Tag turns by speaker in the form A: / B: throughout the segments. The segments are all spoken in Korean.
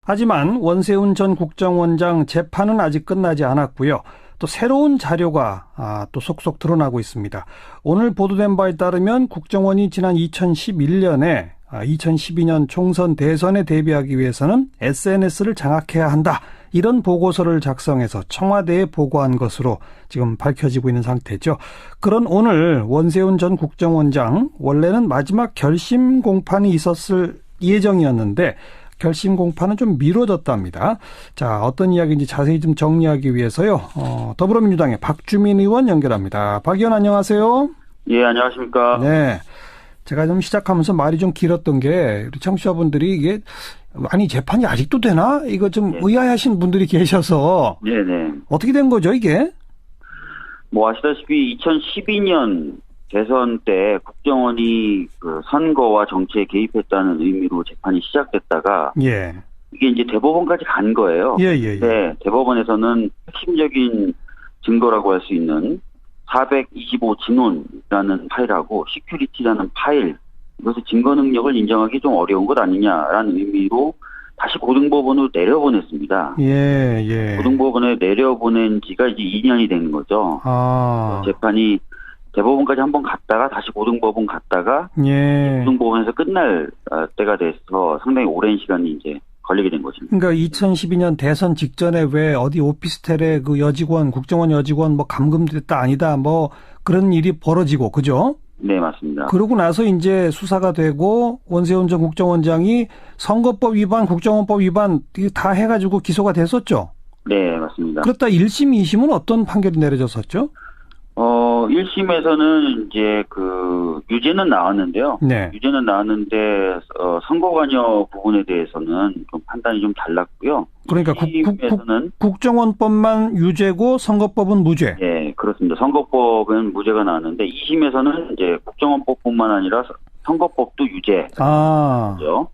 A: 하지만 원세훈 전 국정원장 재판은 아직 끝나지 않았고요. 또 새로운 자료가 또 속속 드러나고 있습니다. 오늘 보도된 바에 따르면 국정원이 지난 2011년에 2012년 총선 대선에 대비하기 위해서는 SNS를 장악해야 한다. 이런 보고서를 작성해서 청와대에 보고한 것으로 지금 밝혀지고 있는 상태죠. 그런 오늘 원세훈 전 국정원장 원래는 마지막 결심 공판이 있었을 예정이었는데 결심 공판은 좀 미뤄졌답니다. 자, 어떤 이야기인지 자세히 좀 정리하기 위해서요. 더불어민주당의 박주민 의원 연결합니다. 박 의원 안녕하세요.
B: 예, 안녕하십니까.
A: 네. 제가 좀 시작하면서 말이 좀 길었던 게 우리 청취자분들이 이게 아니 재판이 아직도 되나? 이거 좀 의아해하신 분들이 계셔서
B: 네네.
A: 어떻게 된 거죠 이게?
B: 뭐 아시다시피 2012년 대선 때 국정원이 그 선거와 정치에 개입했다는 의미로 재판이 시작됐다가
A: 예.
B: 이게 이제 대법원까지 간 거예요.
A: 예.
B: 네, 대법원에서는 핵심적인 증거라고 할 수 있는 425 진원이라는 파일하고 시큐리티라는 파일, 이것의 증거 능력을 인정하기 좀 어려운 것 아니냐라는 의미로 다시 고등법원으로 내려보냈습니다.
A: 예.
B: 고등법원에 내려보낸 지가 이제 2년이 된 거죠. 재판이 대법원까지 한번 갔다가 다시 고등법원 갔다가 고등법원에서 끝날 때가 돼서 상당히 오랜 시간이 이제 걸리게 된 것입니다.
A: 그러니까 2012년 대선 직전에 왜 어디 오피스텔에 그 여직원, 국정원 여직원 뭐 감금됐다 아니다 뭐 그런 일이 벌어지고 그죠?
B: 네, 맞습니다.
A: 그러고 나서 이제 수사가 되고 원세훈 전 국정원장이 선거법 위반, 국정원법 위반 다 해가지고 기소가 됐었죠?
B: 네, 맞습니다.
A: 그렇다 1심, 2심은 어떤 판결이 내려졌었죠?
B: 1심에서는 이제 그 유죄는 나왔는데요.
A: 네.
B: 유죄는 나왔는데 선거 관여 부분에 대해서는 좀 판단이 좀 달랐고요.
A: 그러니까
B: 2심에서는
A: 국정원법만 유죄고 선거법은 무죄.
B: 네, 그렇습니다. 선거법은 무죄가 나왔는데 2심에서는 이제 국정원법뿐만 아니라 선거법도 유죄. 그렇죠.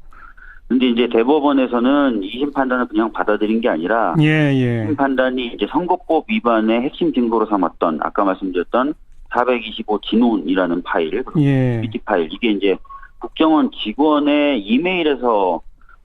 B: 근데 이제 대법원에서는 2심 판단을 그냥 받아들인 게 아니라 2심 판단이 이제 선거법 위반의 핵심 증거로 삼았던 아까 말씀드렸던 425 진원이라는 파일, PT 파일 이게 이제 국정원 직원의 이메일에서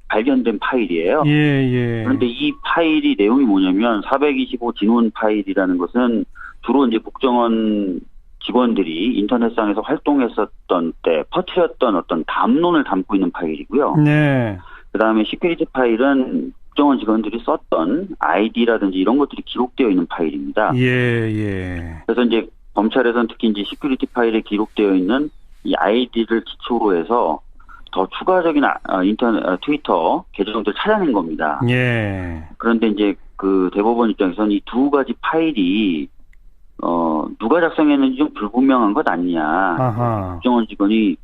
B: 발견된 파일이에요. 그런데 이 파일이 내용이 뭐냐면 425 진원 파일이라는 것은 주로 이제 국정원 직원들이 인터넷상에서 활동했었던 때 퍼뜨렸던 어떤 담론을 담고 있는 파일이고요.
A: 네.
B: 그다음에 시큐리티 파일은 국정원 직원들이 썼던 아이디라든지 이런 것들이 기록되어 있는 파일입니다. 그래서 이제 검찰에서는 특히 이제 시큐리티 파일에 기록되어 있는 이 아이디를 기초로 해서 더 추가적인 트위터 계정들 찾아낸 겁니다. 그런데 이제 그 대법원 입장에서는 이 두 가지 파일이 누가 작성했는지 좀 불분명한 것 아니냐. 국정원 직원이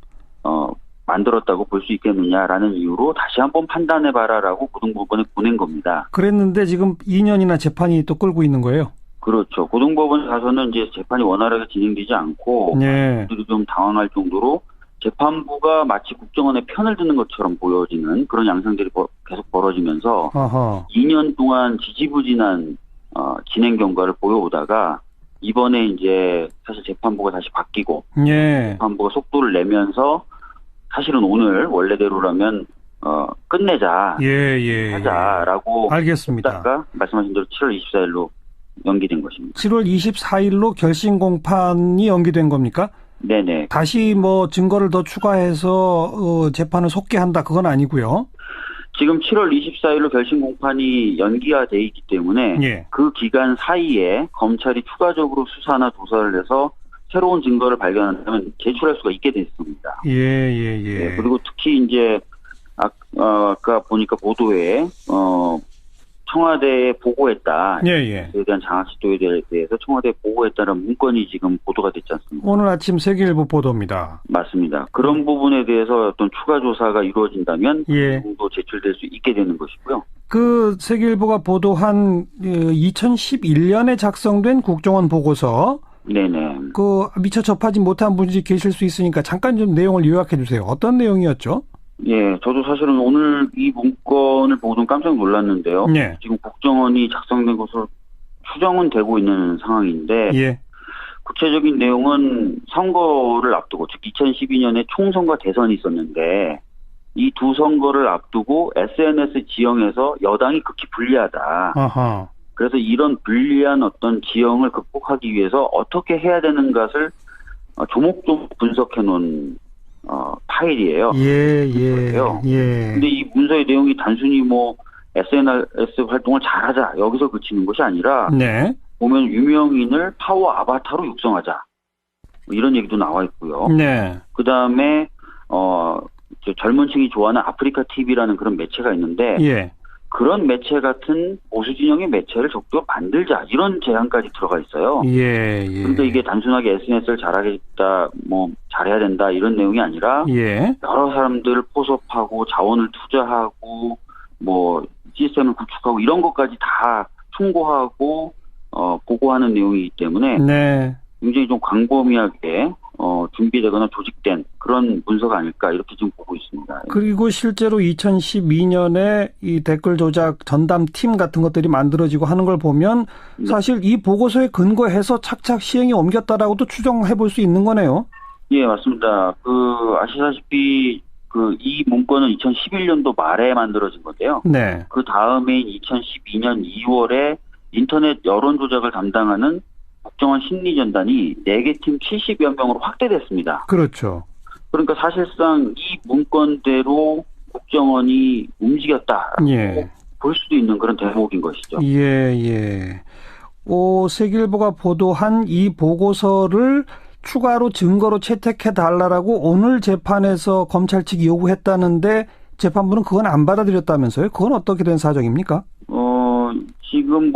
B: 만들었다고 볼 수 있겠느냐라는 이유로 다시 한번 판단해봐라라고 고등법원에 보낸 겁니다.
A: 그랬는데 지금 2년이나 재판이 또 끌고 있는 거예요?
B: 그렇죠. 고등법원 가서는 이제 재판이 원활하게 진행되지 않고 그들이 좀 당황할 정도로 재판부가 마치 국정원의 편을 드는 것처럼 보여지는 그런 양상들이 계속 벌어지면서 2년 동안 지지부진한 진행 경과를 보여오다가 이번에 이제 사실 재판부가 다시 바뀌고 재판부가 속도를 내면서 사실은 오늘 원래대로라면 끝내자 하자라고
A: 알겠습니다.
B: 말씀하신 대로 7월 24일로 연기된 것입니다.
A: 7월 24일로 결심 공판이 연기된 겁니까?
B: 네네.
A: 다시 뭐 증거를 더 추가해서 재판을 속개한다 그건 아니고요.
B: 지금 7월 24일로 결심 공판이 연기가 돼 있기 때문에 그 기간 사이에 검찰이 추가적으로 수사나 조사를 해서 새로운 증거를 발견한다면 제출할 수가 있게 됐습니다. 네, 그리고 특히 이제 아까 보니까 보도에 청와대에 보고했다. 그에 대한 장학 시도에 대해서 청와대에 보고했다는 문건이 지금 보도가 됐지 않습니까?
A: 오늘 아침 세계일보 보도입니다.
B: 맞습니다. 그런 부분에 대해서 어떤 추가 조사가 이루어진다면 그 정도 제출될 수 있게 되는 것이고요.
A: 그 세계일보가 보도한 2011년에 작성된 국정원 보고서
B: 네네.
A: 그 미처 접하지 못한 분들이 계실 수 있으니까 잠깐 좀 내용을 요약해 주세요. 어떤 내용이었죠?
B: 저도 사실은 오늘 이 문건을 보고 좀 깜짝 놀랐는데요. 지금 국정원이 작성된 것으로 추정은 되고 있는 상황인데 구체적인 내용은 선거를 앞두고 즉 2012년에 총선과 대선이 있었는데 이 두 선거를 앞두고 SNS 지형에서 여당이 극히 불리하다.
A: 아하.
B: 그래서 이런 불리한 어떤 지형을 극복하기 위해서 어떻게 해야 되는 것을 조목조목 분석해 놓은 파일이에요.
A: 예.
B: 근데 이 문서의 내용이 단순히 뭐 SNS 활동을 잘하자 여기서 그치는 것이 아니라
A: 네.
B: 보면 유명인을 파워 아바타로 육성하자 뭐 이런 얘기도 나와 있고요.
A: 네.
B: 그다음에 젊은 층이 좋아하는 아프리카 TV라는 그런 매체가 있는데
A: 예.
B: 그런 매체 같은 보수 진영의 매체를 적극 만들자 이런 제안까지 들어가 있어요.
A: 예.
B: 그러니까 이게 단순하게 SNS를 잘하겠다, 뭐 잘해야 된다 이런 내용이 아니라
A: 예.
B: 여러 사람들을 포섭하고 자원을 투자하고 뭐 시스템을 구축하고 이런 것까지 다 충고하고 보고하는 내용이기 때문에
A: 네.
B: 굉장히 좀 광범위하게 준비되거나 조직된 그런 문서가 아닐까 이렇게 지금 보고 있습니다.
A: 그리고 실제로 2012년에 이 댓글 조작 전담 팀 같은 것들이 만들어지고 하는 걸 보면 사실 이 보고서에 근거해서 착착 시행에 옮겼다라고도 추정해 볼 수 있는 거네요.
B: 예, 맞습니다. 아시다시피 이 문건은 2011년도 말에 만들어진 건데요.
A: 네.
B: 그 다음에인 2012년 2월에 인터넷 여론 조작을 담당하는 국정원 심리전단이 4개 팀 70여 명으로 확대됐습니다.
A: 그렇죠.
B: 그러니까 사실상 이 문건대로 국정원이 움직였다라고
A: 예.
B: 볼 수도 있는 그런 대목인 것이죠.
A: 예. 세계일보가 보도한 이 보고서를 추가로 증거로 채택해달라고 오늘 재판에서 검찰 측이 요구했다는데 재판부는 그건 안 받아들였다면서요? 그건 어떻게 된 사정입니까?
B: 지금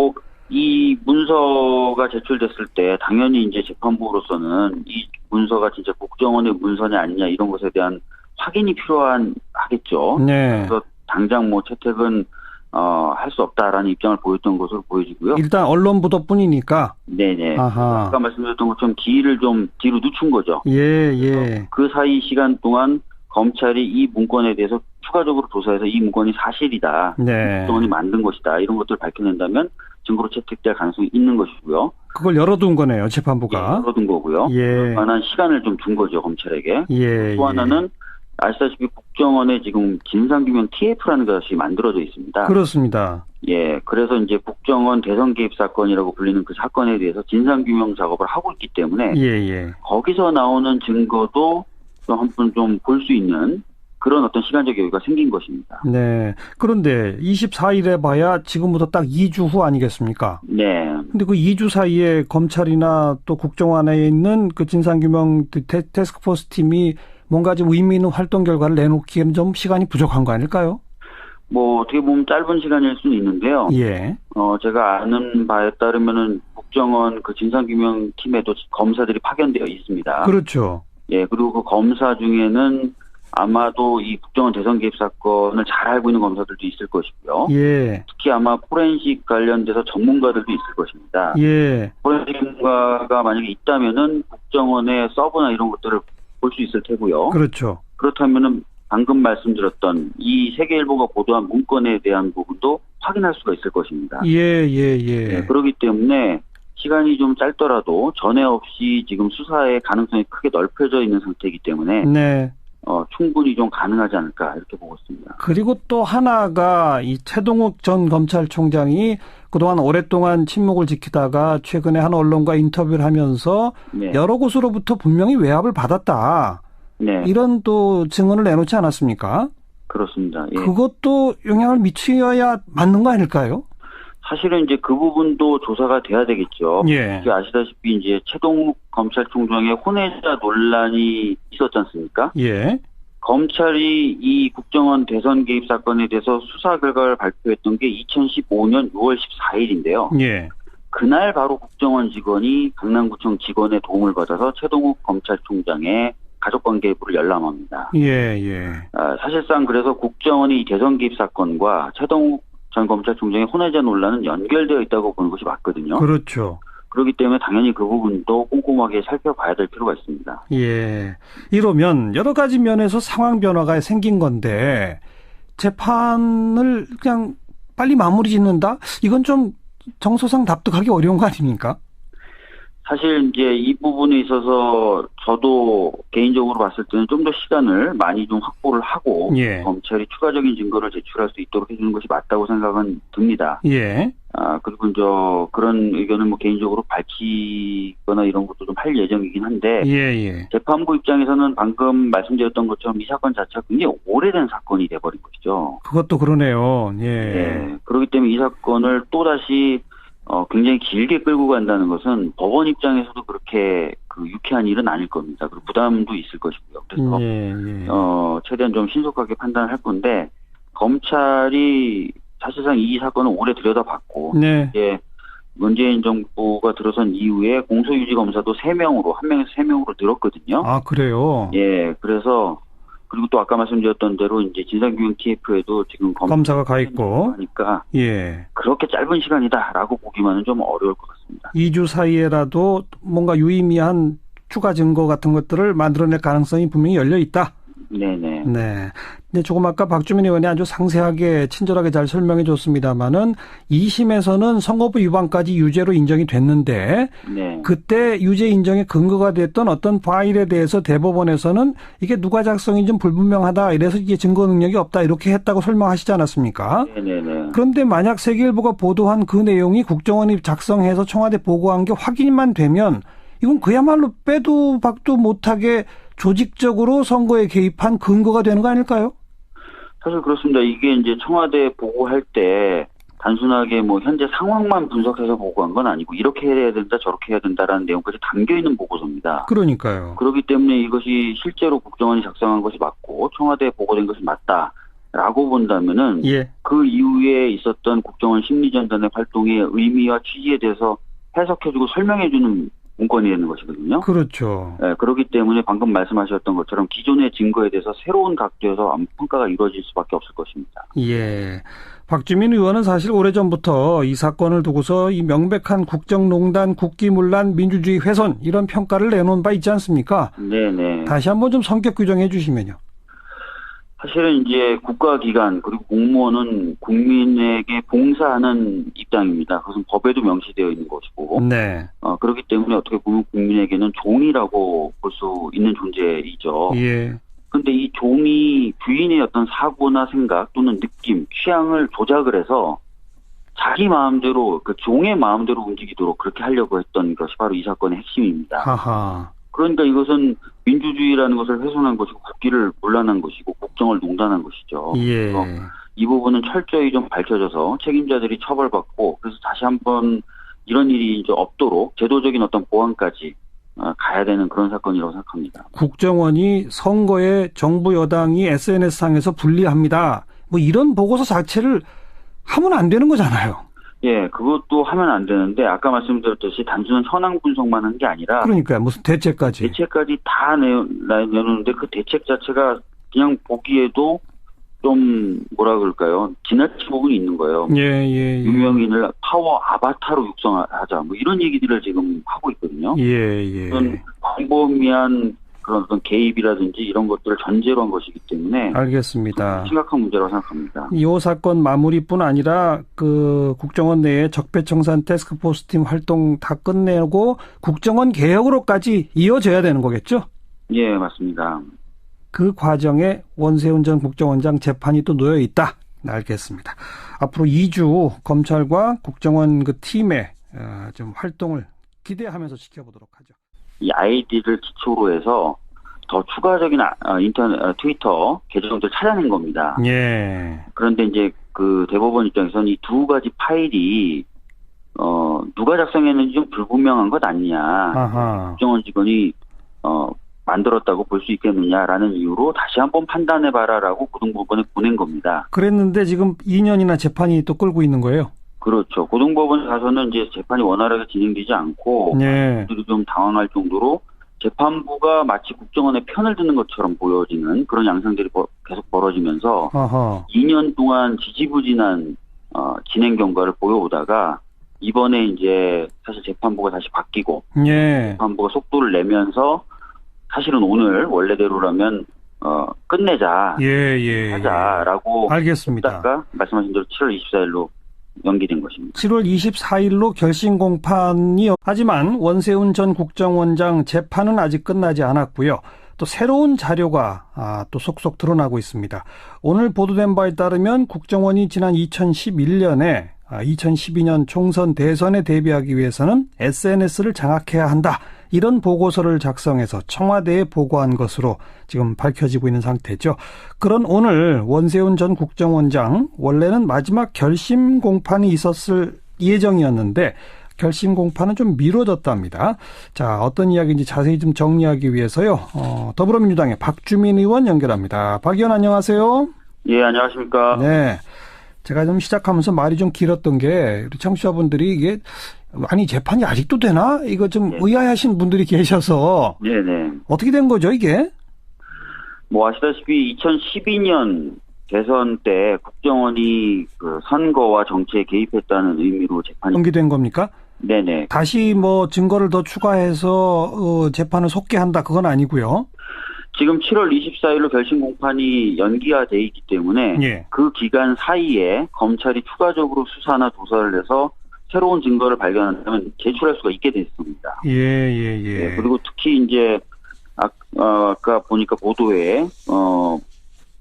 B: 이 문서가 제출됐을 때 당연히 이제 재판부로서는 이 문서가 진짜 국정원의 문서냐 아니냐 이런 것에 대한 확인이 필요하겠죠.
A: 네.
B: 그래서 당장 채택은 할 수 없다라는 입장을 보였던 것으로 보여지고요.
A: 일단 언론 보도뿐이니까.
B: 네네.
A: 아하.
B: 아까 말씀드렸던 것처럼 기일을 좀 뒤로 늦춘 거죠.
A: 예.
B: 그 사이 시간 동안 검찰이 이 문건에 대해서 추가적으로 조사해서 이 문건이 사실이다.
A: 네.
B: 국정원이 만든 것이다. 이런 것들을 밝혀낸다면 증거로 채택될 가능성이 있는 것이고요.
A: 그걸 열어둔 거네요, 재판부가.
B: 열어둔 거고요.
A: 예.
B: 그만한 시간을 좀 준 거죠, 검찰에게.
A: 예.
B: 또 하나는 아시다시피 국정원에 지금 진상규명 TF라는 것이 만들어져 있습니다.
A: 그렇습니다.
B: 예, 그래서 이제 국정원 대선 개입 사건이라고 불리는 그 사건에 대해서 진상규명 작업을 하고 있기 때문에
A: 예.
B: 거기서 나오는 증거도 한번 좀 볼 수 있는 그런 어떤 시간적 여유가 생긴 것입니다.
A: 네. 그런데 24일에 봐야 지금부터 딱 2주 후 아니겠습니까?
B: 네.
A: 근데 그 2주 사이에 검찰이나 또 국정원에 있는 그 진상규명 태스크포스 팀이 뭔가 좀 의미 있는 활동 결과를 내놓기에는 좀 시간이 부족한 거 아닐까요?
B: 어떻게 보면 짧은 시간일 수는 있는데요.
A: 예.
B: 제가 아는 바에 따르면은 국정원 그 진상규명 팀에도 검사들이 파견되어 있습니다.
A: 그렇죠.
B: 예, 그리고 그 검사 중에는 아마도 이 국정원 대선 개입 사건을 잘 알고 있는 검사들도 있을 것이고요.
A: 예.
B: 특히 아마 포렌식 관련돼서 전문가들도 있을 것입니다.
A: 예.
B: 포렌식 전문가가 만약에 있다면은 국정원의 서버나 이런 것들을 볼 수 있을 테고요.
A: 그렇죠.
B: 그렇다면은 방금 말씀드렸던 이 세계일보가 보도한 문건에 대한 부분도 확인할 수가 있을 것입니다.
A: 예.
B: 그렇기 때문에 시간이 좀 짧더라도 전에 없이 지금 수사의 가능성이 크게 넓혀져 있는 상태이기 때문에
A: 네.
B: 충분히 좀 가능하지 않을까 이렇게 보고 있습니다.
A: 그리고 또 하나가 이 최동욱 전 검찰총장이 그동안 오랫동안 침묵을 지키다가 최근에 한 언론과 인터뷰를 하면서
B: 네.
A: 여러 곳으로부터 분명히 외압을 받았다.
B: 네.
A: 이런 또 증언을 내놓지 않았습니까?
B: 그렇습니다. 예.
A: 그것도 영향을 미쳐야 맞는 거 아닐까요?
B: 사실은 이제 그 부분도 조사가 돼야 되겠죠.
A: 예.
B: 아시다시피 이제 최동욱 검찰총장의 혼외자 논란이 있었지 않습니까?
A: 예.
B: 검찰이 이 국정원 대선 개입 사건에 대해서 수사 결과를 발표했던 게 2015년 6월 14일인데요.
A: 예.
B: 그날 바로 국정원 직원이 강남구청 직원의 도움을 받아서 최동욱 검찰총장의 가족관계 여부를 열람합니다.
A: 예.
B: 사실상 그래서 국정원이 대선 개입 사건과 최동욱 전 검찰총장의 혼외자 논란은 연결되어 있다고 보는 것이 맞거든요.
A: 그렇죠.
B: 그렇기 때문에 당연히 그 부분도 꼼꼼하게 살펴봐야 될 필요가 있습니다.
A: 예. 이러면 여러 가지 면에서 상황 변화가 생긴 건데 재판을 그냥 빨리 마무리 짓는다? 이건 좀 정서상 납득하기 어려운 거 아닙니까?
B: 사실 이제 이 부분에 있어서 저도 개인적으로 봤을 때는 좀 더 시간을 많이 좀 확보를 하고
A: 예.
B: 검찰이 추가적인 증거를 제출할 수 있도록 해주는 것이 맞다고 생각은 듭니다.
A: 예.
B: 그리고 이제 그런 의견을 뭐 개인적으로 밝히거나 이런 것도 좀 할 예정이긴 한데
A: 예.
B: 재판부 입장에서는 방금 말씀드렸던 것처럼 이 사건 자체가 굉장히 오래된 사건이 돼버린 것이죠.
A: 그것도 그러네요. 예.
B: 네. 그렇기 때문에 이 사건을 또다시 굉장히 길게 끌고 간다는 것은 법원 입장에서도 그렇게 유쾌한 일은 아닐 겁니다. 그리고 부담도 있을 것이고요. 그래서 최대한 좀 신속하게 판단을 할 건데 검찰이 사실상 이 사건을 오래 들여다봤고
A: 네.
B: 이제 문재인 정부가 들어선 이후에 공소유지 검사도 3명으로 한 명에서 3명으로 늘었거든요.
A: 아, 그래요?
B: 예, 그래서 그리고 또 아까 말씀드렸던 대로 이제 진상규명 TF에도 지금
A: 검사가 가 있고
B: 하니까
A: 예.
B: 그렇게 짧은 시간이다라고 보기만은 좀 어려울 것 같습니다.
A: 2주 사이에라도 뭔가 유의미한 추가 증거 같은 것들을 만들어낼 가능성이 분명히 열려 있다.
B: 네네.
A: 네. 근데 조금 아까 박주민 의원이 아주 상세하게 친절하게 잘 설명해 줬습니다만은 2심에서는 선거법 위반까지 유죄로 인정이 됐는데
B: 네.
A: 그때 유죄 인정의 근거가 됐던 어떤 파일에 대해서 대법원에서는 이게 누가 작성이 좀 불분명하다 이래서 이게 증거 능력이 없다 이렇게 했다고 설명하시지 않았습니까?
B: 네네네.
A: 그런데 만약 세계일보가 보도한 그 내용이 국정원이 작성해서 청와대 보고한 게 확인만 되면 이건 그야말로 빼도 박도 못하게 조직적으로 선거에 개입한 근거가 되는 거 아닐까요?
B: 사실 그렇습니다. 이게 이제 청와대 보고할 때 단순하게 뭐 현재 상황만 분석해서 보고한 건 아니고 이렇게 해야 된다 저렇게 해야 된다라는 내용까지 담겨있는 보고서입니다.
A: 그러니까요.
B: 그렇기 때문에 이것이 실제로 국정원이 작성한 것이 맞고 청와대에 보고된 것이 맞다라고 본다면은
A: 예.
B: 그 이후에 있었던 국정원 심리전단의 활동의 의미와 취지에 대해서 해석해주고 설명해주는 문건이 되는 것이거든요.
A: 그렇죠.
B: 네, 그렇기 때문에 방금 말씀하셨던 것처럼 기존의 증거에 대해서 새로운 각도에서 평가가 이루어질 수밖에 없을 것입니다.
A: 예. 박주민 의원은 사실 오래전부터 이 사건을 두고서 이 명백한 국정농단, 국기문란, 민주주의 훼손 이런 평가를 내놓은 바 있지 않습니까?
B: 네네.
A: 다시 한번 좀 성격 규정해 주시면요.
B: 사실은 이제 국가기관 그리고 공무원은 국민에게 봉사하는 입장입니다. 그것은 법에도 명시되어 있는 것이고
A: 네.
B: 그렇기 때문에 어떻게 보면 국민에게는 종이라고 볼 수 있는 존재이죠.
A: 예.
B: 그런데 이 종이 부인의 어떤 사고나 생각 또는 느낌, 취향을 조작을 해서 자기 마음대로 그 종의 마음대로 움직이도록 그렇게 하려고 했던 것이 바로 이 사건의 핵심입니다.
A: 하하.
B: 그러니까 이것은 민주주의라는 것을 훼손한 것이고 국기를 문란한 것이고 국정을 농단한 것이죠.
A: 예.
B: 그래서 이 부분은 철저히 좀 밝혀져서 책임자들이 처벌받고 그래서 다시 한번 이런 일이 이제 없도록 제도적인 어떤 보완까지 가야 되는 그런 사건이라고 생각합니다.
A: 국정원이 선거에 정부 여당이 SNS상에서 불리합니다. 뭐 이런 보고서 자체를 하면 안 되는 거잖아요.
B: 예, 그것도 하면 안 되는데 아까 말씀드렸듯이 단순한 현황 분석만 한 게 아니라
A: 그러니까 무슨 대책까지
B: 다 내놓는데 그 대책 자체가 그냥 보기에도 좀 뭐라 그럴까요? 지나친 부분이 있는 거예요.
A: 예.
B: 유명인을 파워 아바타로 육성하자 뭐 이런 얘기들을 지금 하고 있거든요.
A: 예.
B: 그런 광범위한 그런 어떤 개입이라든지 이런 것들을 전제로 한 것이기 때문에
A: 알겠습니다.
B: 심각한 문제라고 생각합니다.
A: 이 사건 마무리뿐 아니라 그 국정원 내에 적폐청산 태스크포스 팀 활동 다 끝내고 국정원 개혁으로까지 이어져야 되는 거겠죠?
B: 예, 맞습니다.
A: 그 과정에 원세훈 전 국정원장 재판이 또 놓여 있다. 알겠습니다. 앞으로 2주 검찰과 국정원 그 팀의 좀 활동을 기대하면서 지켜보도록 하죠.
B: 이 아이디를 기초로 해서 더 추가적인 트위터 계정들 찾아낸 겁니다.
A: 예.
B: 그런데 이제 그 대법원 입장에서는 이 두 가지 파일이 누가 작성했는지 좀 불분명한 것 아니냐.
A: 아하.
B: 국정원 직원이 만들었다고 볼 수 있겠느냐라는 이유로 다시 한번 판단해봐라라고 고등법원에 보낸 겁니다.
A: 그랬는데 지금 2년이나 재판이 또 끌고 있는 거예요?
B: 그렇죠. 고등법원에 가서는 이제 재판이 원활하게 진행되지 않고
A: 예.
B: 들이 좀 당황할 정도로 재판부가 마치 국정원의 편을 드는 것처럼 보여지는 그런 양상들이 계속 벌어지면서
A: 아하.
B: 2년 동안 지지부진한 진행 경과를 보여오다가 이번에 이제 사실 재판부가 다시 바뀌고
A: 예.
B: 재판부가 속도를 내면서 사실은 오늘 원래대로라면 끝내자
A: 예.
B: 하자라고
A: 알겠습니다.
B: 했다가 말씀하신 대로 7월 24일로 연기된 것입니다.
A: 7월 24일로 결심 공판이 하지만 원세훈 전 국정원장 재판은 아직 끝나지 않았고요. 또 새로운 자료가 또 속속 드러나고 있습니다. 오늘 보도된 바에 따르면 국정원이 지난 2011년에 2012년 총선 대선에 대비하기 위해서는 SNS를 장악해야 한다. 이런 보고서를 작성해서 청와대에 보고한 것으로 지금 밝혀지고 있는 상태죠. 그런 오늘 원세훈 전 국정원장 원래는 마지막 결심 공판이 있었을 예정이었는데 결심 공판은 좀 미뤄졌답니다. 자, 어떤 이야기인지 자세히 좀 정리하기 위해서요. 더불어민주당의 박주민 의원 연결합니다. 박 의원 안녕하세요.
B: 예, 안녕하십니까.
A: 네. 제가 좀 시작하면서 말이 좀 길었던 게 우리 청취자분들이 이게 아니 재판이 아직도 되나? 이거 좀 의아해하신 분들이 계셔서
B: 네네.
A: 어떻게 된 거죠 이게?
B: 뭐 아시다시피 2012년 대선 때 국정원이 그 선거와 정치에 개입했다는 의미로 재판이
A: 연기된 겁니까?
B: 네네.
A: 다시 뭐 증거를 더 추가해서 재판을 속개한다 그건 아니고요.
B: 지금 7월 24일로 결심 공판이 연기화돼 있기 때문에
A: 예.
B: 그 기간 사이에 검찰이 추가적으로 수사나 조사를 해서 새로운 증거를 발견한다면 제출할 수가 있게 됐습니다.
A: 예.
B: 네, 그리고 특히 이제 아까 보니까 보도에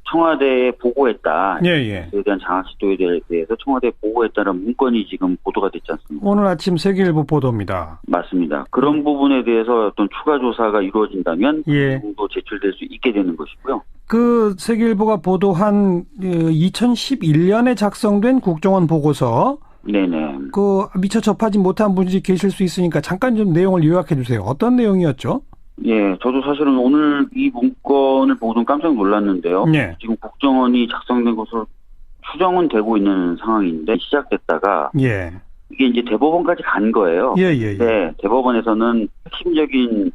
B: 청와대에 보고했다.
A: 예.
B: 그에 대한 장학 시도에 대해서 청와대에 보고했다는 문건이 지금 보도가 됐지 않습니까?
A: 오늘 아침 세계일보 보도입니다.
B: 맞습니다. 그런 부분에 대해서 어떤 추가 조사가 이루어진다면
A: 예.
B: 그 정도 제출될 수 있게 되는 것이고요.
A: 그 세계일보가 보도한 2011년에 작성된 국정원 보고서
B: 네네.
A: 그 미처 접하지 못한 분들이 계실 수 있으니까 잠깐 좀 내용을 요약해 주세요. 어떤 내용이었죠?
B: 예, 저도 사실은 오늘 이 문건을 보고 좀 깜짝 놀랐는데요.
A: 네.
B: 지금 국정원이 작성된 것으로 추정은 되고 있는 상황인데 시작됐다가
A: 예.
B: 이게 이제 대법원까지 간 거예요.
A: 예.
B: 네, 대법원에서는 핵심적인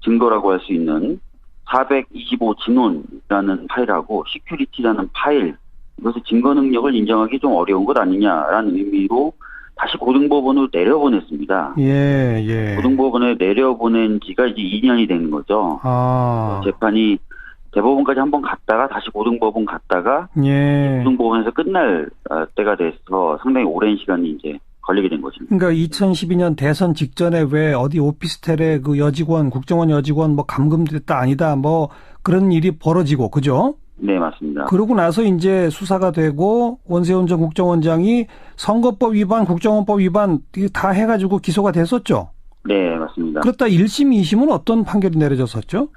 B: 증거라고 할 수 있는 425 진원이라는 파일하고 시큐리티라는 파일, 이것의 증거 능력을 인정하기 좀 어려운 것 아니냐라는 의미로 다시 고등법원으로 내려보냈습니다.
A: 예.
B: 고등법원에 내려보낸 지가 이제 2년이 된 거죠. 재판이 대법원까지 한번 갔다가 다시 고등법원 갔다가
A: 예.
B: 고등법원에서 끝날 때가 돼서 상당히 오랜 시간이 이제 걸리게 된 것입니다.
A: 그러니까 2012년 대선 직전에 왜 어디 오피스텔에 그 여직원, 국정원 여직원 뭐 감금됐다 아니다 뭐 그런 일이 벌어지고 그죠?
B: 네, 맞습니다.
A: 그러고 나서 이제 수사가 되고 원세훈 전 국정원장이 선거법 위반, 국정원법 위반 다 해가지고 기소가 됐었죠?
B: 네, 맞습니다.
A: 그렇다 1심, 2심은 어떤 판결이 내려졌었죠?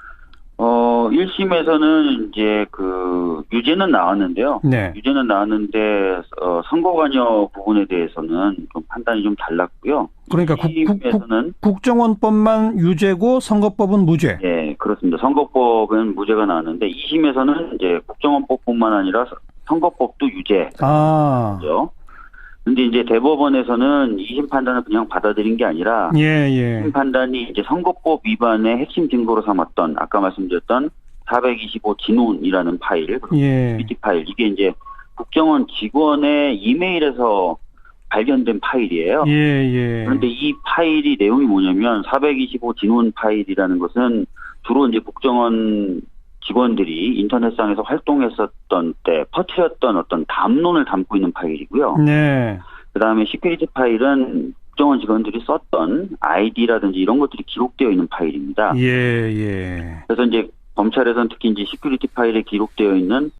B: 1심에서는 이제 그 유죄는 나왔는데요.
A: 네.
B: 유죄는 나왔는데 선거관여 부분에 대해서는 좀 판단이 좀 달랐고요.
A: 그러니까
B: 2심에서는
A: 국정원법만 유죄고 선거법은 무죄.
B: 네, 그렇습니다. 선거법은 무죄가 나왔는데 2심에서는 이제 국정원법뿐만 아니라 선거법도 유죄. 그렇죠. 근데 이제 대법원에서는 2심 판단을 그냥 받아들인 게 아니라 2심 판단이 이제 선거법 위반의 핵심 증거로 삼았던 아까 말씀드렸던 425 진원이라는 파일, PT 파일, 이게 이제 국정원 직원의 이메일에서 발견된 파일이에요. 그런데 이 파일이 내용이 뭐냐면 425 진원 파일이라는 것은 주로 이제 국정원 직원들이 인터넷상에서 활동했었던 때 퍼뜨렸던 어떤 담론을 담고 있는 파일이고요.
A: 네.
B: 그다음에 시큐리티 파일은 국정원 직원들이 썼던 아이디라든지 이런 것들이 기록되어 있는 파일입니다. 그래서 이제 검찰에서는 특히 이제 시큐리티 파일에 기록되어 있는